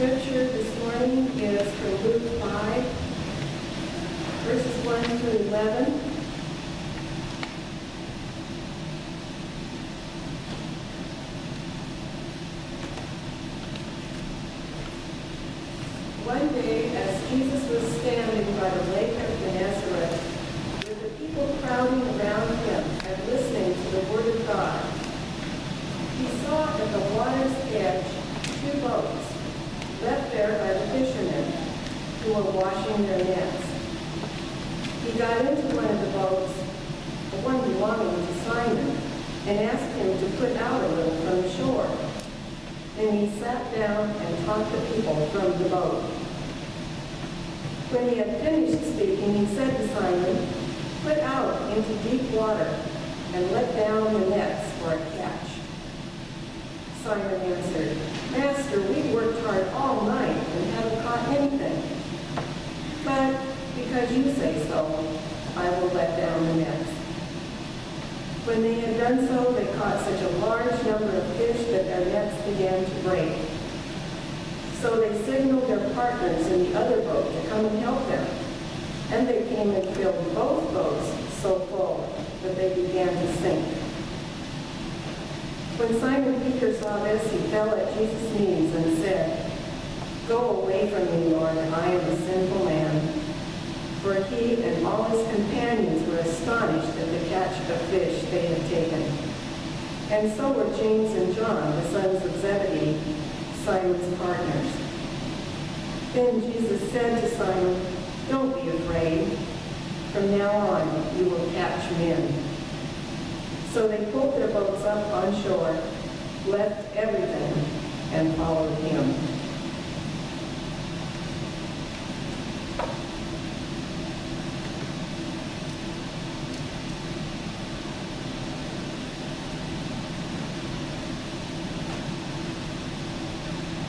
scripture this morning is from Luke 5, verses 1 through 11. One day, as Jesus was standing by the lake of Gennesaret, with the people crowding around him and listening to the word of God, he saw at the water's edge 2 boats, left there by the fishermen who were washing their nets. He got into one of the boats, the one belonging to Simon, and asked him to put out a little from the shore. Then he sat down and taught the people from the boat. When he had finished speaking, he said to Simon, "Put out into deep water and let down the nets for a catch." Simon answered, "Master, we worked hard all night and haven't caught anything. But because you say so, I will let down the nets." When they had done so, they caught such a large number of fish that their nets began to break. So they signaled their partners in the other boat to come and help them. And they came and filled both boats so full that they began to sink. When Simon Peter saw this, he fell at Jesus' knees and said, "Go away from me, Lord, I am a sinful man." For he and all his companions were astonished at the catch of fish they had taken. And so were James and John, the sons of Zebedee, Simon's partners. Then Jesus said to Simon, "Don't be afraid. From now on, you will catch men." So they pulled their boats up on shore, left everything, and followed him.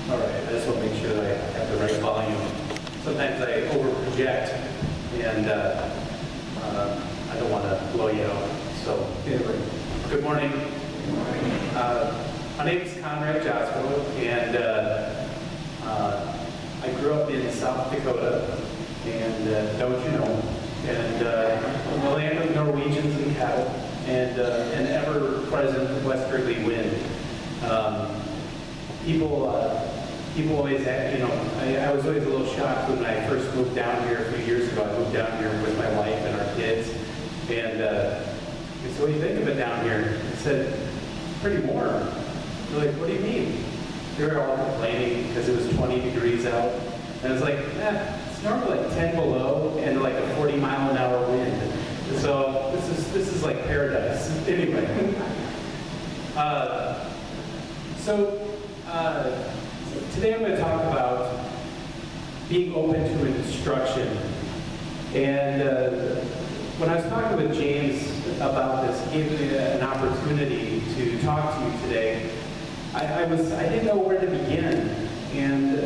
All right, I just want to make sure that I have the right volume. Sometimes I over-project, and I don't want to blow you out. So, anyway, good morning. My name is Conrad, Josko, and I grew up in South Dakota, and don't you know, and in the land of Norwegians and cattle, and an ever-present westerly wind. People always ask, I was always a little shocked when I first moved down here a few years ago. I moved down here with my wife and our kids, and so what do you think of it down here? I said, "It's pretty warm." They're like, "What do you mean?" They were all complaining because it was 20 degrees out, and I was like, it's normally like 10 below and like a 40-mile-an-hour wind. So this is like paradise. Anyway, today I'm going to talk about being open to instruction. And when I was talking with James about this, he gave me an opportunity to talk to you today. I didn't know where to begin. And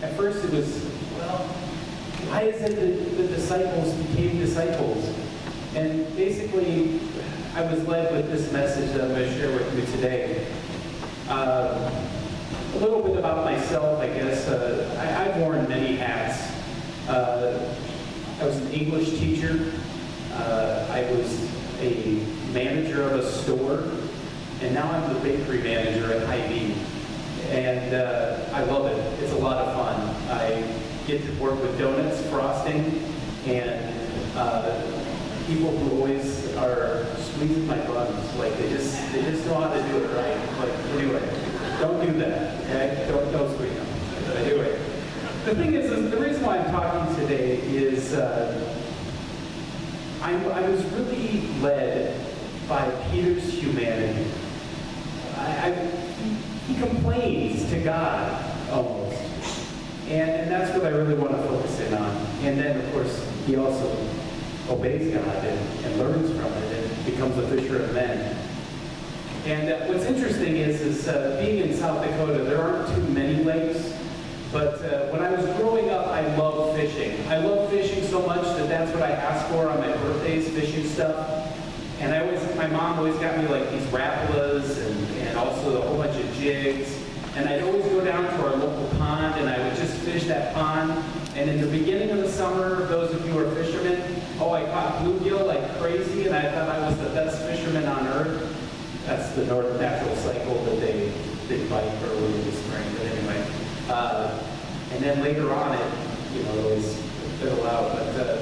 at first it was, why is it that the disciples became disciples? And basically, I was led with this message that I'm going to share with you today. A little bit about myself, I guess. I've worn many hats. I was an English teacher. I was a manager of a store. And now I'm the bakery manager at Hy-Vee. And I love it. It's a lot of fun. I get to work with donuts, frosting, and people who always are squeezing my buns. Like they just know how to do it right. Like, anyway, don't do that, okay? Don't squeeze them. Anyway, the thing is the reason why I'm talking today is I was really led by Peter's humanity. He complains to God almost, and that's what I really want to focus in on. And then, of course, he also obeys God and learns from it and becomes a fisher of men. And what's interesting is being in South Dakota, there aren't too many lakes, but when I was growing up, I loved fishing. I loved fishing so much that that's what I asked for on my birthdays, fishing stuff. And my mom always got me like these Rapalas and also a whole bunch of jigs. And I'd always go down to our local pond, and I would just fish that pond. And in the beginning of the summer, those of you who are fishermen, I caught bluegill like crazy, and I thought I was the best fisherman on earth. That's the north natural cycle that they bite early in the spring. But anyway, and then later on, it always fiddle out. But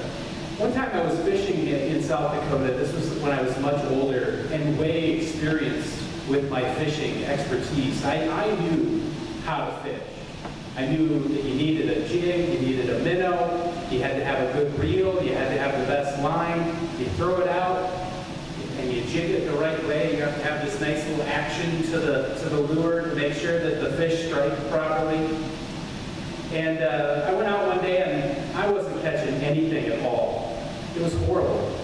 one time I was fishing in South Dakota. This was when I was much older and way experienced with my fishing expertise. I knew how to fish. I knew that you needed a jig, you needed a minnow, you had to have a good reel, you had to have the best line. You throw it out, and you jig it the right way. You have to have this nice little action to the lure to make sure that the fish strike properly. And I went out one day, and I wasn't catching anything at all. It was horrible.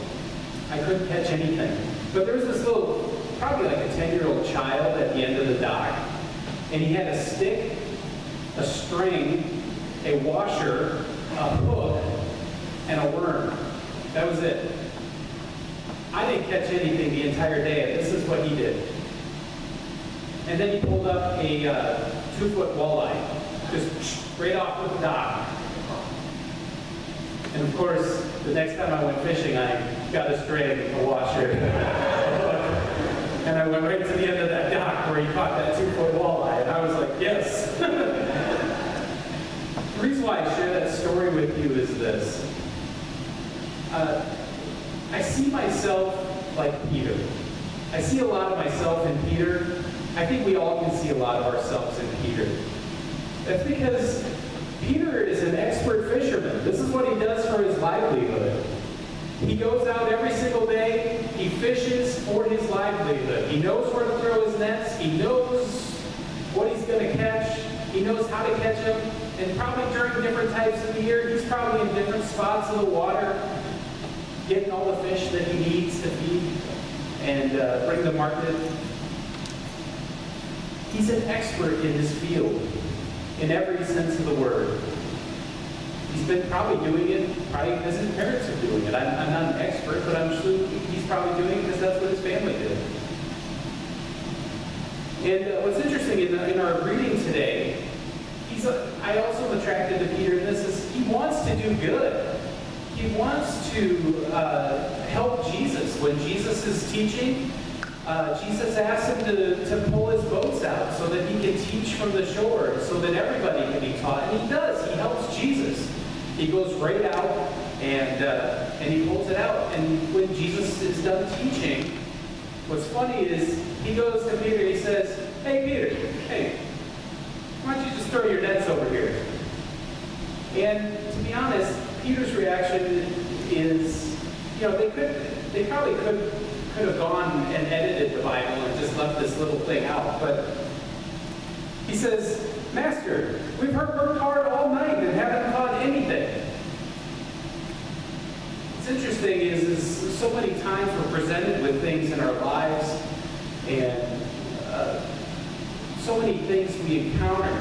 I couldn't catch anything. But there was this little, probably like a 10-year-old child at the end of the dock, and he had a stick, a string, a washer, a hook, and a worm. That was it. I didn't catch anything the entire day, and this is what he did. And then he pulled up a 2-foot walleye, just straight off the dock. And of course, the next time I went fishing, I got a string, a washer, and I went right to the end of that dock where he caught that 2-foot walleye, and I was like, yes. The reason why I share that story with you is this. I see myself like Peter. I see a lot of myself in Peter. I think we all can see a lot of ourselves in Peter. That's because Peter is an expert fisherman. This is what he does for his livelihood. He goes out every single day. He fishes for his livelihood. He knows where to throw his nets. He knows what he's going to catch. He knows how to catch them. And probably during different types of the year, he's probably in different spots of the water, getting all the fish that he needs to feed and bring to market. He's an expert in his field, in every sense of the word. He's been probably doing it, probably because his parents are doing it. I'm not an expert, but I'm sure he's probably doing it because that's what his family did. And what's interesting in our reading today, I also am attracted to Peter in this, is he wants to do good. He wants to help Jesus. When Jesus is teaching, Jesus asks him to pull his boats out so that he can teach from the shore, so that everybody can be taught. And he does. He helps Jesus. He goes right out and he pulls it out. And when Jesus is done teaching, what's funny is he goes to Peter and he says, "Hey, Peter, hey, why don't you just throw your nets over here?" And to be honest, Peter's reaction is, they probably could have gone and edited the Bible and just left this little thing out. But he says, "Master, we've worked hard all night and haven't caught anything." What's interesting is so many times we're presented with things in our lives, and so many things we encounter,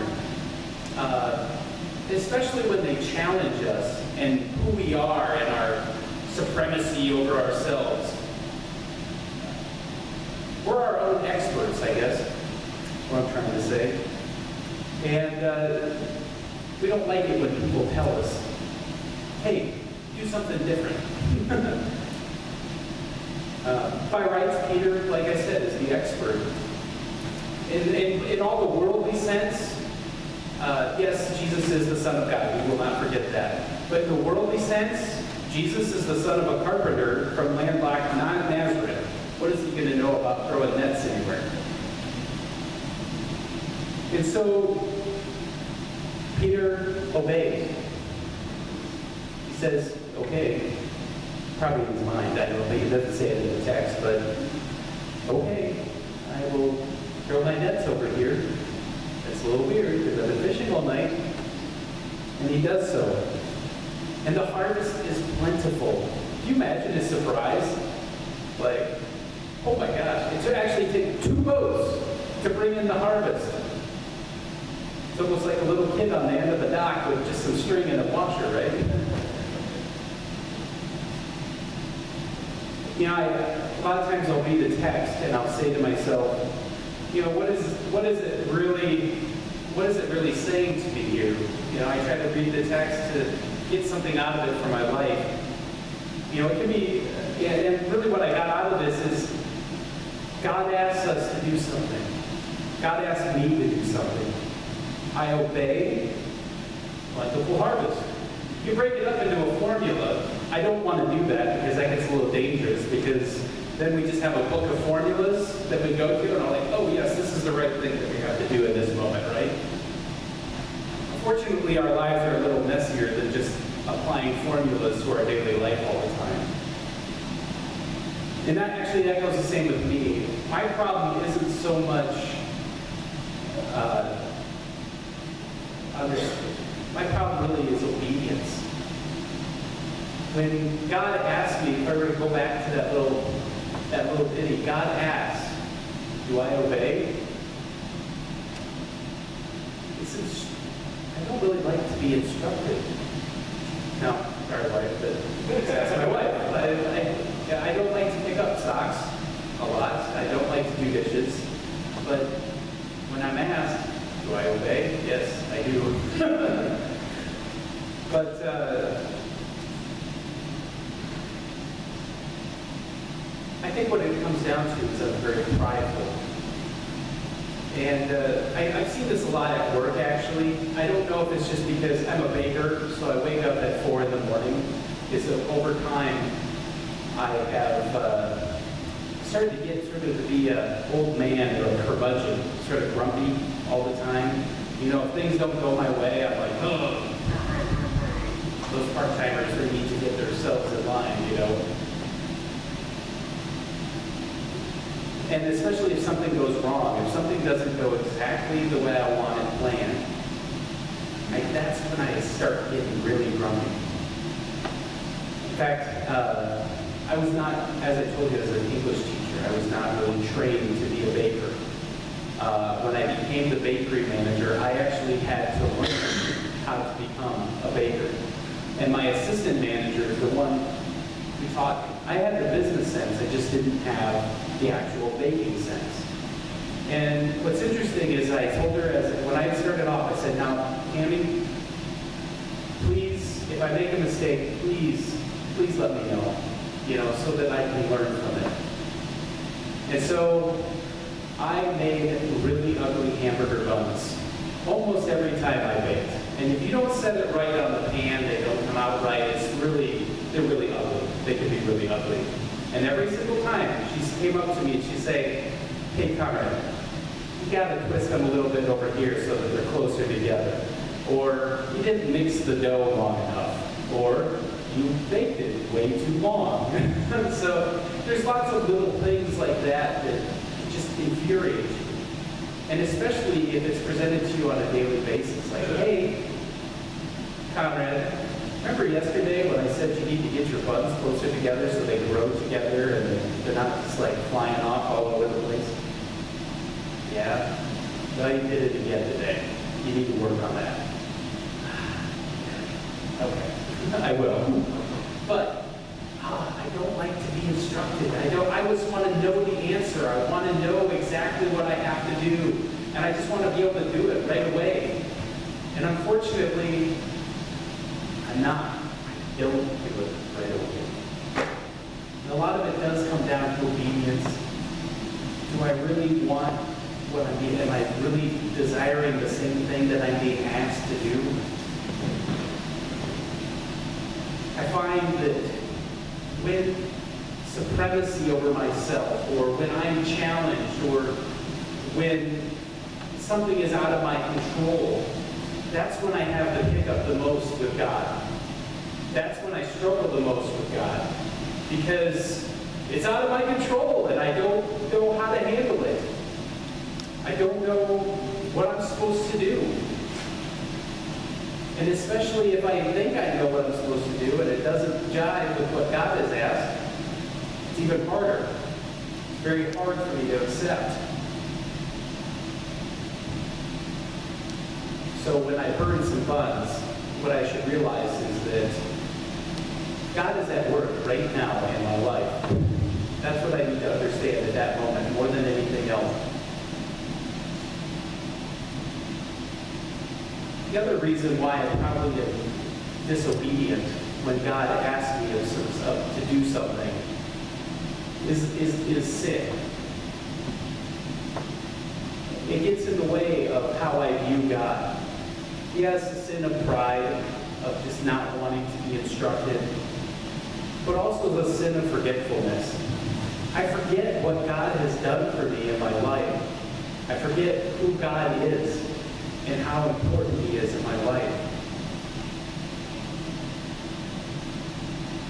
especially when they challenge us and who we are and our supremacy over ourselves. We're our own experts, I guess, what I'm trying to say. And we don't like it when people tell us, "Hey, do something different." By rights, Peter, like I said, is the expert. In all the worldly sense, yes, Jesus is the Son of God. We will not forget that. But in the worldly sense, Jesus is the son of a carpenter from landlocked Nazareth. What is he going to know about throwing nets anywhere? And so, Peter obeys. He says, "Okay," probably in his mind. I don't think he doesn't say it in the text, but "Okay, I will throw my nets over here." It's a little weird because I've been fishing all night. And he does so. And the harvest is plentiful. Can you imagine his surprise? Like, oh my gosh, it actually took 2 boats to bring in the harvest. It's almost like a little kid on the end of the dock with just some string and a washer, right? A lot of times I'll read a text and I'll say to myself, what is it really what is it really saying to me here? You know, I try to read the text to get something out of it for my life. You know, it can be, and really what I got out of this is God asks us to do something. God asks me to do something. I obey, plentiful harvest. You break it up into a formula. I don't want to do that because that gets a little dangerous, because then we just have a book of formulas that we go to and I'm like, oh yes, this is the right thing that we have to do in this moment, right? Unfortunately, our lives are a little messier than just applying formulas to our daily life all the time. And that goes the same with me. My problem isn't so much my problem really is obedience. When God asked me, if I were to go back to that little ditty, God asked, do I obey? I don't really like to be instructed. No, sorry wife, but that's my wife. I don't like to pick up socks a lot. I don't like to do dishes. But when I'm asked, do I obey? Yes, I do. But I think what it comes down to is I'm very prideful. And I've seen this a lot at work, actually. I don't know if it's just because I'm a baker, so I wake up at 4 in the morning. So over time, I have started to get sort of the old man or curmudgeon, sort of grumpy all the time. You know, if things don't go my way, I'm like, oh. Those part-timers, they need to get themselves in line, you know. And especially if something goes wrong, if something doesn't go exactly the way I want it planned, that's when I start getting really grumpy. In fact, I was not, as I told you, as an English teacher, I was not really trained to be a baker. When I became the bakery manager, I actually had to learn how to become a baker. And my assistant manager is the one who taught me. I had the business sense, I just didn't have the actual baking sense. And what's interesting is I told her, when I started off, I said, now, Tammy, please, if I make a mistake, please let me know, you know, so that I can learn from it. And so I made really ugly hamburger buns almost every time I baked. And if you don't set it right on the pan, they don't come out right. They're really ugly. They can be really ugly. And every single time she came up to me and she'd say, hey, Conrad, you got to twist them a little bit over here so that they're closer together. Or you didn't mix the dough long enough. Or you baked it way too long. So there's lots of little things like that just infuriate you. And especially if it's presented to you on a daily basis. Like, hey, Conrad, remember yesterday when I said you need to get your buns closer together so they grow together and they're not just like flying off all over the place? Yeah, well, you did it again today. You need to work on that. Okay, I will. But I don't like to be instructed. I just want to know the answer. I want to know exactly what I have to do. And I just want to be able to do it right away. And unfortunately, I'm not. I don't do it right away. And a lot of it does come down to obedience. Do I really want what I'm being? Am I really desiring the same thing that I'm being asked to do? I find that when supremacy over myself, or when I'm challenged, or when something is out of my control, that's when I have to pick up the most with God. That's when I struggle the most with God. Because it's out of my control and I don't know how to handle it. I don't know what I'm supposed to do. And especially if I think I know what I'm supposed to do and it doesn't jive with what God has asked, it's even harder. It's very hard for me to accept. So when I burn some buns, what I should realize is that God is at work right now in my life. That's what I need to understand at that moment more than anything else. The other reason why I probably am disobedient when God asks me to do something is sin. It gets in the way of how I view God. Yes, a sin of pride, of just not wanting to be instructed, but also the sin of forgetfulness. I forget what God has done for me in my life. I forget who God is and how important He is in my life.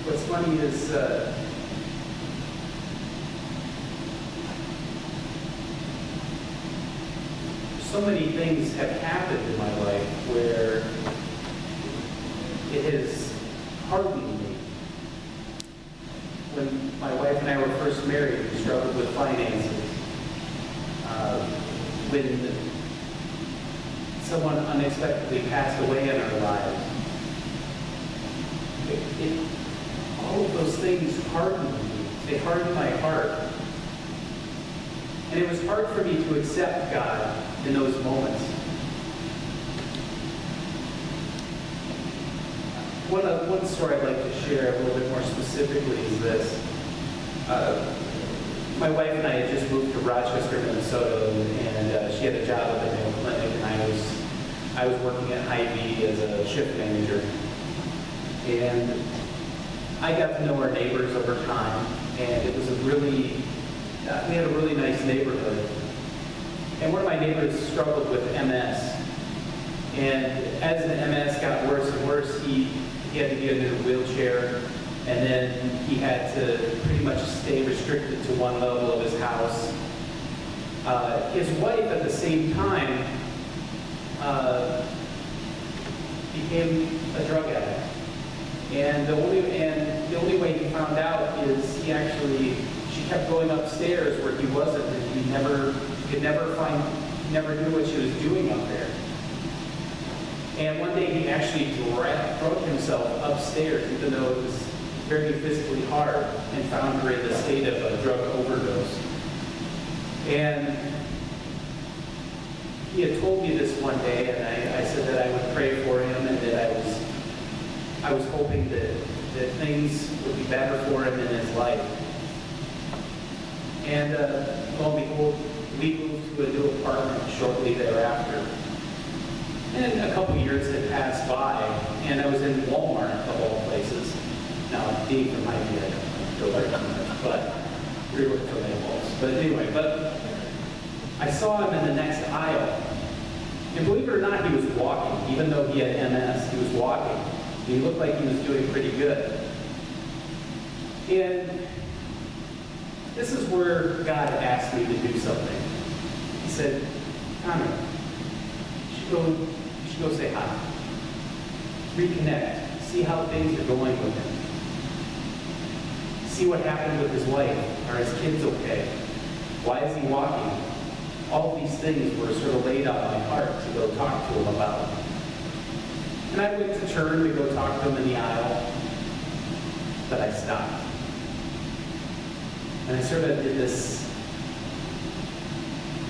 What's funny is so many things have happened in my life where it has hardened me. When my wife and I were first married, we struggled with finances. When someone unexpectedly passed away in our lives, all of those things hardened me. They hardened my heart. And it was hard for me to accept God in those moments. One story I'd like to share a little bit more specifically is this. My wife and I had just moved to Rochester, Minnesota, and she had a job at the Mayo Clinic, and I was working at Hy-Vee as a shift manager. And I got to know our neighbors over time, and it was we had a really nice neighborhood. And one of my neighbors struggled with MS. And as the MS got worse and worse, he had to get in a wheelchair, and then he had to pretty much stay restricted to one level of his house. His wife, at the same time, became a drug addict. And the only way he found out is she kept going upstairs where he wasn't, and he never knew what she was doing up there. And one day he actually drug himself upstairs, even though it was very physically hard, and found her in the state of a drug overdose. And he had told me this one day, and I said that I would pray for him, and that I was hoping that things would be better for him in his life. And lo and behold, we moved to a new apartment shortly thereafter. And a couple years had passed by, and I was in Walmart, of all places. Now, being from Hy-Vee, I don't go very much, but we were from impulse. But anyway, I saw him in the next aisle. And believe it or not, he was walking. Even though he had MS, he was walking. And he looked like he was doing pretty good. And this is where God asked me to do something. He said, Conrad, you should go say hi. Reconnect. See how things are going with him. See what happened with his wife. Are his kids okay? Why is he walking? All these things were sort of laid on my heart to go talk to him about. And I went to turn to go talk to him in the aisle, but I stopped. And I sort of did this,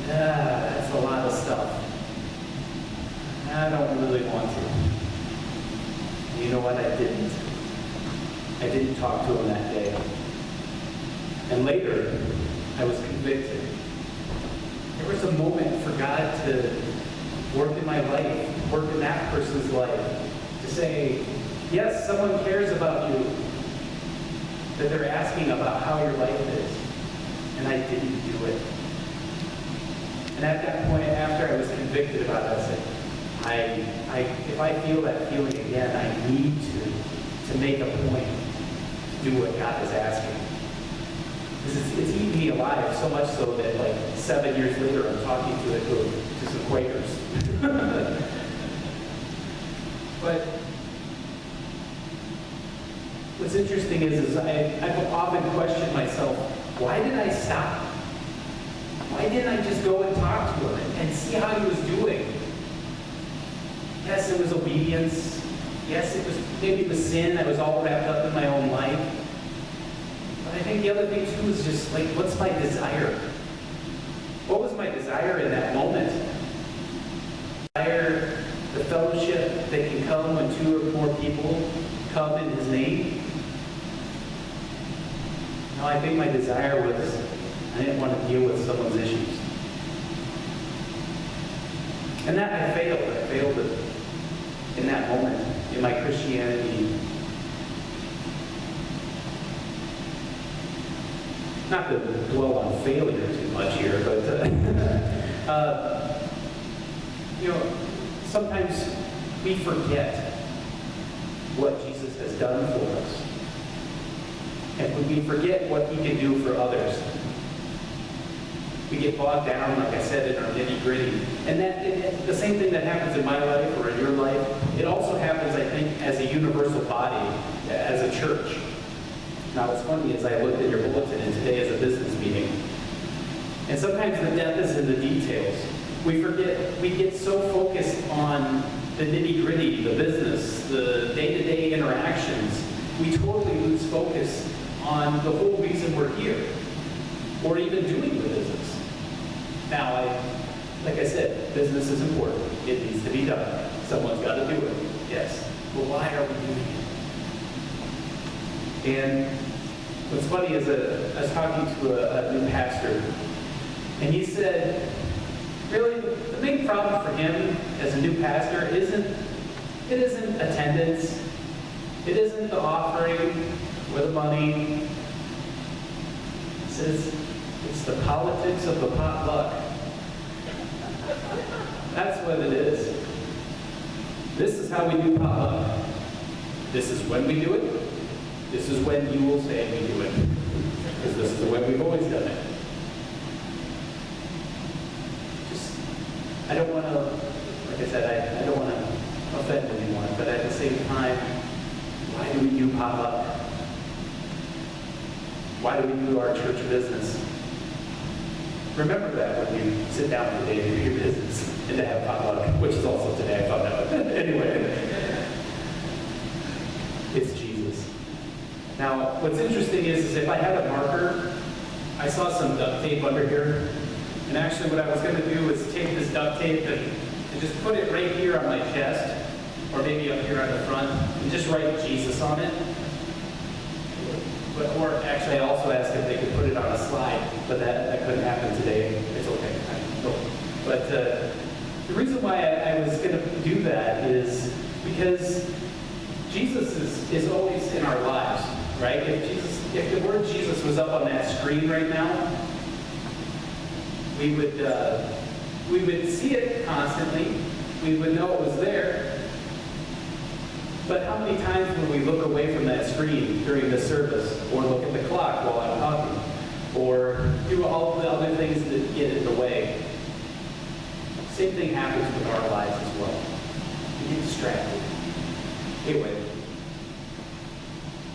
that's a lot of stuff. I don't really want to. And you know what? I didn't. I didn't talk to him that day. And later, I was convicted. There was a moment for God to work in my life, work in that person's life, to say, yes, someone cares about you, that they're asking about how your life is. And I didn't do it. And at that point, after I was convicted about it, I said, if I feel that feeling again, I need to make a point to do what God is asking. Because it's eaten me alive, so much so that like 7 years later, I'm talking to some Quakers. But what's interesting is I've often questioned myself, why did I stop? Why didn't I just go and talk to him and see how he was doing? Yes, it was obedience. Yes, maybe it was sin. I was all wrapped up in my own life. But I think the other thing too is just like, what's my desire? What was my desire in that moment? Desire the fellowship that can come when 2 or more people come in his name? No, I think my desire was I didn't want to deal with someone's issues. And that I failed. I failed in that moment in my Christianity. Not to dwell on failure too much here, but sometimes we forget what Jesus has done for us. And when we forget what he can do for others, we get bogged down, like I said, in our nitty-gritty. And the same thing that happens in my life or in your life, it also happens, I think, as a universal body, as a church. Now, what's funny is I looked at your bulletin, and today is a business meeting. And sometimes the depth is in the details. We get so focused on the nitty-gritty, the business, the day-to-day interactions, we totally lose focus on the whole reason we're here, or even doing the business. Now, like I said, business is important. It needs to be done. Someone's got to do it. Yes. But why are we doing it? And what's funny is I was talking to a new pastor, and he said, really, the main problem for him as a new pastor isn't attendance. It isn't the offering or the money. He says, it's the politics of the potluck. That's what it is. This is how we do potluck. This is when we do it. This is when you will say we do it. Because this is the way we've always done it. I don't want to, like I said, I don't want to offend anyone, but at the same time, why do we do potluck? Why do we do our church business? Remember that when you sit down today to do your business and to have potluck, which is also today, I found out. Anyway, it's Jesus. Now, what's interesting is if I had a marker, I saw some duct tape under here, and actually what I was going to do was take this duct tape and just put it right here on my chest, or maybe up here on the front, and just write Jesus on it. Or actually, I also asked if they could put it on a slide, but that couldn't happen today. It's okay. But the reason why I was going to do that is because Jesus is always in our lives, right? If the word Jesus was up on that screen right now, we would see it constantly. We would know it was there. But how many times when we look away from that screen during the service, or look at the clock while I'm talking, or do all the other things that get in the way? Same thing happens with our lives as well. We get distracted. Anyway,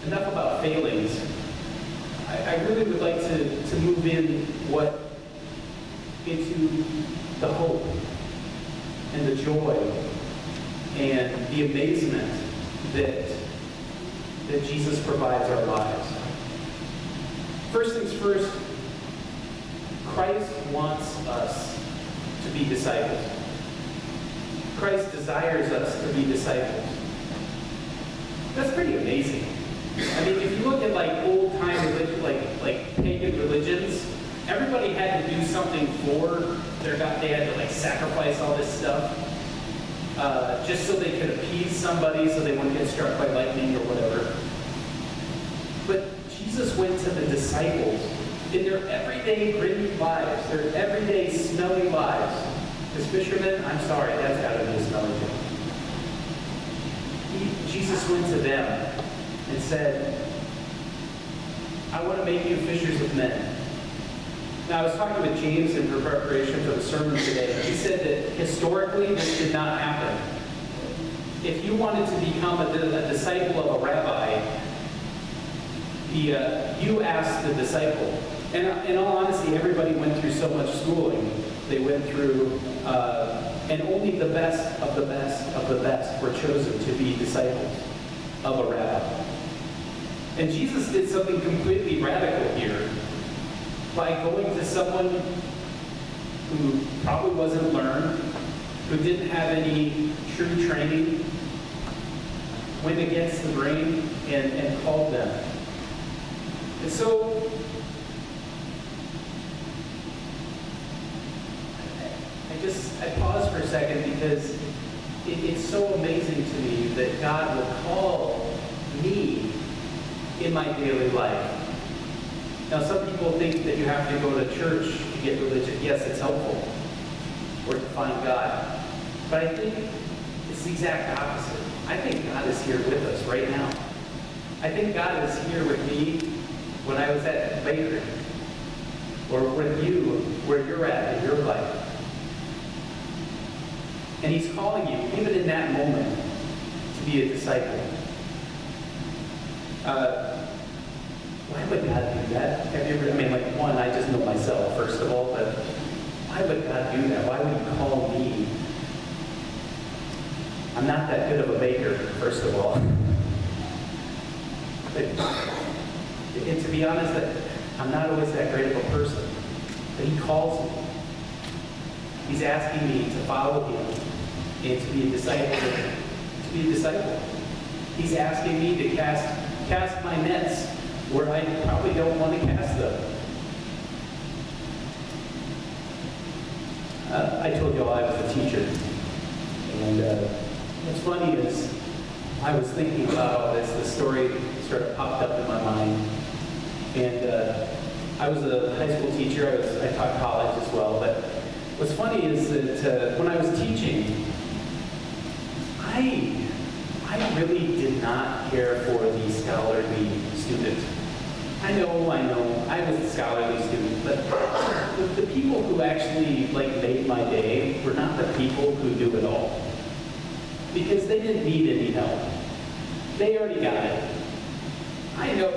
enough about failings. I really would like to move into the hope and the joy and the amazement that Jesus provides our lives. First things first, Christ wants us to be disciples. Christ desires us to be disciples. That's pretty amazing. I mean, if you look at like old-time religion, like pagan religions, everybody had to do something for their God. They had to like sacrifice all this stuff. Just so they could appease somebody so they wouldn't get struck by lightning or whatever. But Jesus went to the disciples in their everyday gritty lives, their everyday smelly lives. As fishermen, I'm sorry, that's got to be a smelly thing. Jesus went to them and said, I want to make you fishers of men. Now, I was talking with James in preparation for the sermon today. He said that historically this did not happen. If you wanted to become a disciple of a rabbi, you asked the disciple. And in all honesty, everybody went through so much schooling. They went through, and only the best of the best of the best were chosen to be disciples of a rabbi. And Jesus did something completely radical here by going to someone who probably wasn't learned, who didn't have any true training, went against the grain and called them. And so, I pause for a second because it's so amazing to me that God will call me in my daily life. Now, some people think that you have to go to church to get religion. Yes, it's helpful, or to find God. But I think it's the exact opposite. I think God is here with us right now. I think God is here with me when I was at the bakery, or with you where you're at in your life. And he's calling you, even in that moment, to be a disciple. Why would God do that? Have you ever, one, I just know myself, first of all, but why would God do that? Why would he call me? I'm not that good of a baker, first of all. And to be honest, I'm not always that great of a person. But he calls me. He's asking me to follow him and to be a disciple. He's asking me to cast my nets where I probably don't want to cast them. I told you all I was a teacher. And what's funny is I was thinking about all this. The story sort of popped up in my mind. And I was a high school teacher. I taught college as well. But what's funny is that when I was teaching, I really did not care for the scholarly student. I know, I was a scholarly student, but the people who actually made my day were not the people who do it all. Because they didn't need any help. They already got it. I know,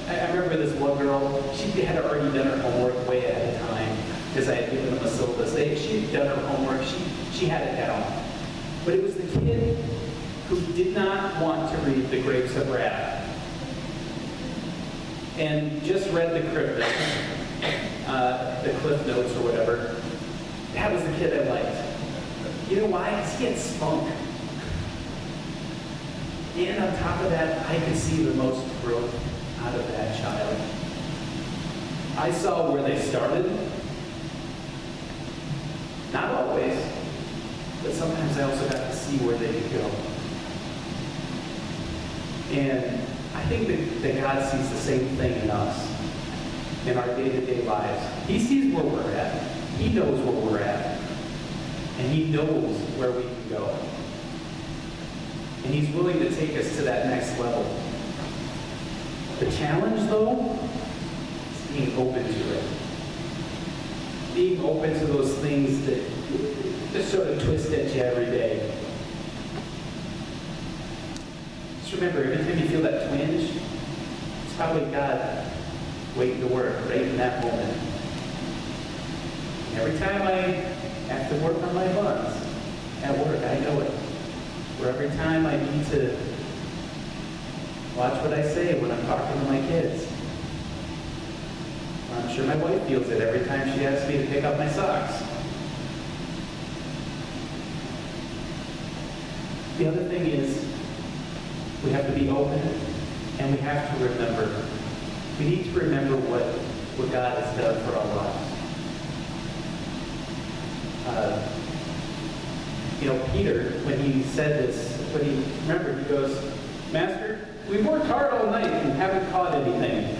I remember this one girl, she had already done her homework way ahead of time because I had given them a syllabus. She had done her homework, she had it down. But it was the kid who did not want to read The Grapes of Wrath and just read the Cliff Notes or whatever. That was the kid I liked. You know why? Because he had spunk. And on top of that, I could see the most growth out of that child. I saw where they started. Not always, but sometimes I also got to see where they could go. And I think that God sees the same thing in us, in our day-to-day lives. He sees where we're at. He knows where we're at. And he knows where we can go. And he's willing to take us to that next level. The challenge, though, is being open to it. Being open to those things that just sort of twist at you every day. Just remember, every time you feel that twinge, it's probably God waiting to work right in that moment. And every time I have to work on my buns at work, I know it. Or every time I need to watch what I say when I'm talking to my kids. I'm sure my wife feels it every time she asks me to pick up my socks. The other thing is, we have to be open and we have to remember. We need to remember what God has done for our lives. Peter, when he said this, he goes, Master, we've worked hard all night and haven't caught anything.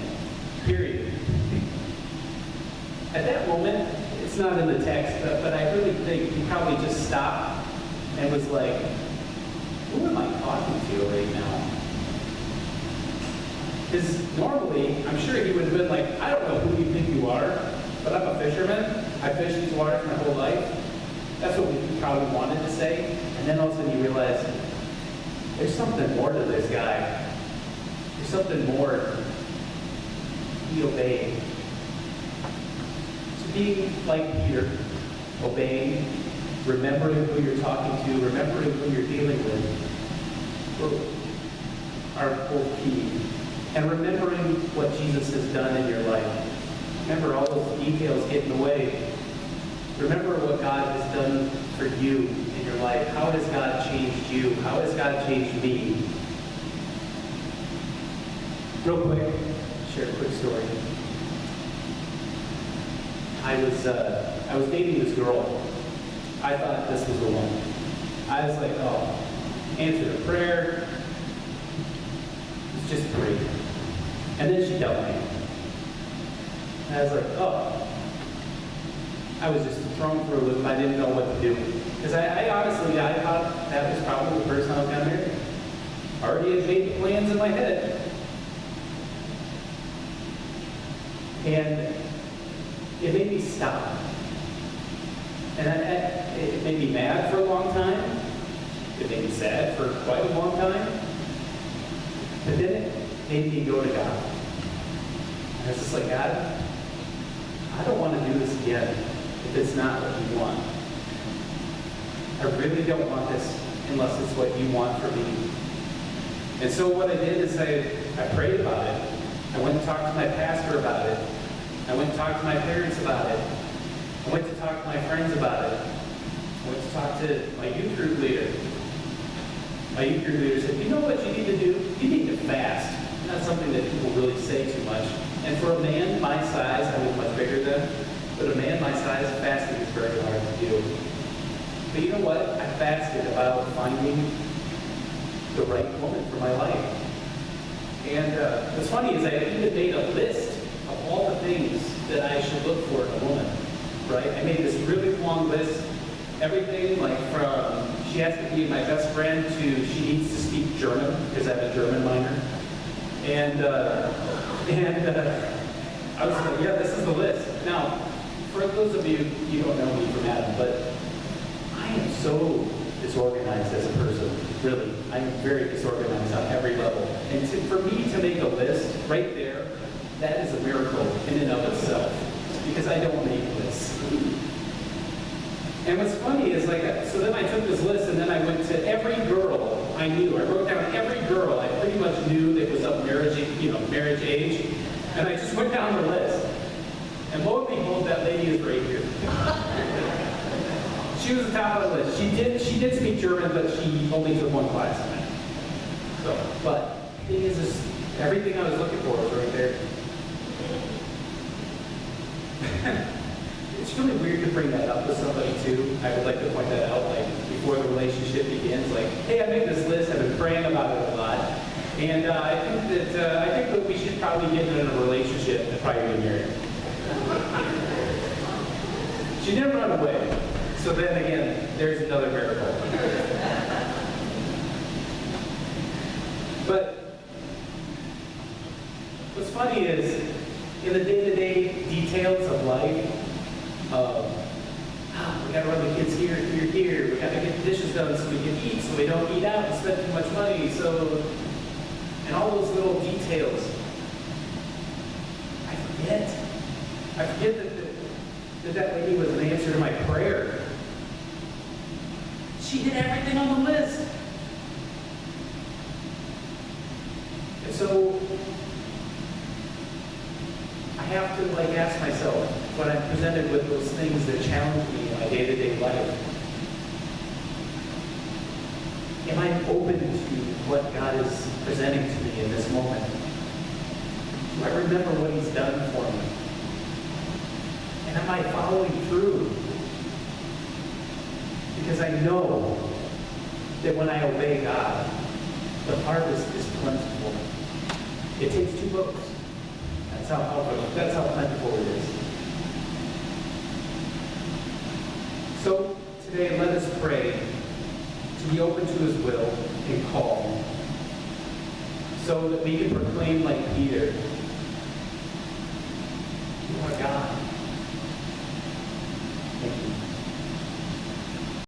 Period. At that moment, it's not in the text, but I really think he probably just stopped and was like, who am I talking to right now? Because normally, I'm sure he would have been like, I don't know who you think you are, but I'm a fisherman. I fished these waters my whole life. That's what we probably wanted to say. And then all of a sudden you realize, there's something more to this guy. There's something more. He obeyed. So being like Peter, obeying, remembering who you're talking to, remembering who you're dealing with, are both key. And remembering what Jesus has done in your life. Remember, all those details get in the way. Remember what God has done for you in your life? How has God changed you? How has God changed me? Real quick, share a quick story. I was dating this girl. I thought this was the one. I was like, oh, answered a prayer. It's just great. And then she dumped me. And I was like, oh. I was just thrown for a loop. I didn't know what to do. Because I honestly, I thought that was probably the person I was going to marry. I already had made plans in my head. And it made me stop. And it made me mad for a long time. It made me sad for quite a long time. But then it made me go to God. And I was just like, God, I don't want to do this again if it's not what you want. I really don't want this unless it's what you want for me. And so what I did is I prayed about it. I went and talked to my pastor about it. I went and talked to my parents about it. I went to talk to my friends about it. I went to talk to my youth group leader. My youth group leader said, you know what you need to do? You need to fast. Not something that people really say too much. And for a man my size, I was much bigger then, but a man my size, fasting is very hard to do. But you know what? I fasted about finding the right woman for my life. And what's funny is I even made a list of all the things that I should look for in a woman, right? I made this really long list. Everything like from she has to be my best friend to she needs to speak German because I have a German minor. And I was like, yeah, this is the list. Now, for those of you, you don't know me from Adam, but I am so disorganized as a person, really. I'm very disorganized on every level. And for me to make a list right there, that is a miracle in and of itself, because I don't make lists. And what's funny is so then I took this list and then I went to every girl I knew. I wrote down every girl I pretty much knew that was of marriage age. And I just went down the list. And lo and behold, that lady is right here. She was the top of the list. She did speak German, but she only took one class in it. So, but the thing is everything I was looking for was right there. It's really weird to bring that up with somebody too. I would like to point that out, before the relationship begins. Hey, I made this list. I've been praying about it a lot, and I think that we should probably get in a relationship and probably be married. She didn't run away. So then again, there's another miracle. But what's funny is in the day-to-day details of life. We gotta run the kids here. We gotta get the dishes done so we can eat, so we don't eat out and spend too much money. And all those little details. I forget that lady was an answer to my prayer. She did everything on the list. And so I have to ask myself, when I'm presented with those things that challenge me in my day-to-day life, am I open to what God is presenting to me in this moment? Do I remember what He's done for me? And am I following through? Because I know that when I obey God, the harvest is plentiful. It takes two boats. That's how plentiful it is. So today, let us pray to be open to His will and call, so that we can proclaim like Peter,